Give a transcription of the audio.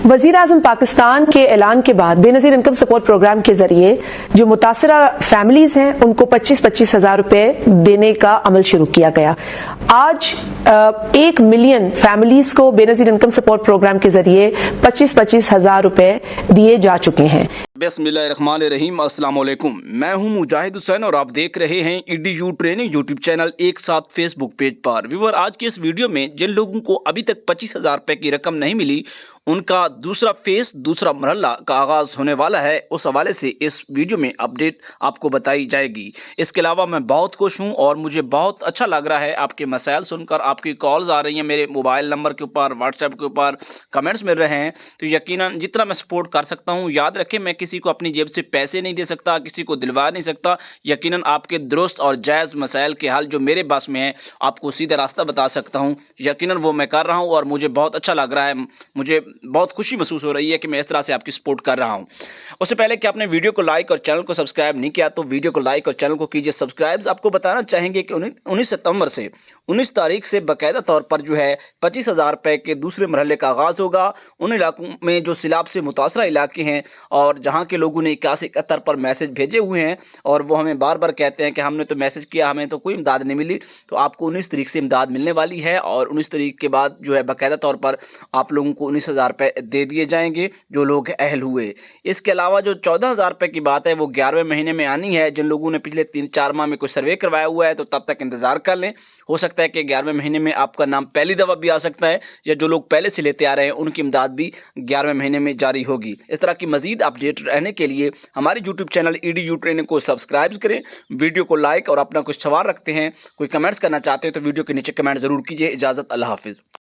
वज़ीर आज़म पाकिस्तान के ऐलान के बाद बेनज़ीर इनकम सपोर्ट प्रोग्राम के जरिए जो मुतासरा फैमिलीज हैं उनको 25-25 हज़ार रुपए देने का अमल शुरू किया गया। आज 1 मिलियन फैमिलीज को बेनज़ीर इनकम सपोर्ट प्रोग्राम के जरिए 25-25 हज़ार रुपए दिए जा चुके हैं। बिस्मिल्लाहिर्रहमानिर्रहीम, अस्सलाम वालेकुम। मैं हूं मुजाहिद हुसैन और आप देख रहे हैं EDU ट्रेनिंग यूट्यूब चैनल एक साथ फेसबुक पेज पर। व्यूअर, आज की इस वीडियो में जिन लोगों को अभी तक 25,000 रुपये की रकम नहीं मिली उनका दूसरा फेस, दूसरा मरहला का आगाज़ होने वाला है, उस हवाले से इस वीडियो में अपडेट आपको बताई जाएगी। इसके अलावा मैं बहुत खुश हूं और मुझे बहुत अच्छा लग रहा है आपके मसाइल सुनकर। आपकी कॉल्स आ रही हैं मेरे मोबाइल नंबर के ऊपर, व्हाट्सएप के ऊपर कमेंट्स मिल रहे हैं, तो यकीनन जितना मैं सपोर्ट कर सकता हूं। याद रखें, मैं किसी को अपनी जेब से पैसे नहीं दे सकता, किसी को दिलवा नहीं सकता। यकीनन आपके दुरुस्त और जायज़ मसाइल के हल जो मेरे पास में है आपको सीधा रास्ता बता सकता हूँ। यकीनन वो मैं कर रहा हूँ और मुझे बहुत अच्छा लग रहा है। मुझे बहुत खुशी महसूस हो रही है कि मैं इस तरह से आपकी सपोर्ट कर रहा हूं। उससे पहले कि आपने वीडियो को लाइक और चैनल को सब्सक्राइब नहीं किया तो वीडियो को लाइक और चैनल को कीजिए सब्सक्राइब। आपको बताना चाहेंगे कि 19 सितंबर से 19 तारीख से बाकायदा तौर पर जो है 25,000 रुपये के दूसरे मरहले का आगाज़ होगा। उन इलाकों में जो सैलाब से मुतासरा इलाके हैं और जहाँ के लोगों ने 8171 पर मैसेज भेजे हुए हैं और वो हमें बार बार कहते हैं कि हमने तो मैसेज किया, हमें तो कोई इमदाद नहीं मिली, तो आपको 19 तारीख से इमदाद मिलने वाली है। और 19 तारीख के बाद जो है बाकायदा तौर पर आप लोगों को 19,000 रुपये दे दिए जाएंगे जो लोग अहल हुए। इसके अलावा जो 14,000 रुपये की बात है वो 11वें महीने में आनी है। जिन लोगों ने पिछले 3-4 माह में कोई सर्वे करवाया हुआ है तो तब तक इंतज़ार कर लें। हो सकता है कि 11वें महीने में आपका नाम पहली दफ़ा भी आ सकता है, या जो लोग पहले से लेते आ रहे हैं उनकी इमदाद भी 11वें महीने में जारी होगी। इस तरह की मज़ीद अपडेट रहने के लिए हमारे यूट्यूब चैनल EDU ट्रेनिंग को सब्सक्राइब करें, वीडियो को लाइक और अपना कुछ सवाल रखते हैं, कोई कमेंट्स करना चाहते हैं तो वीडियो के नीचे कमेंट ज़रूर कीजिए। इजाज़त, अल्लाह हाफिज़।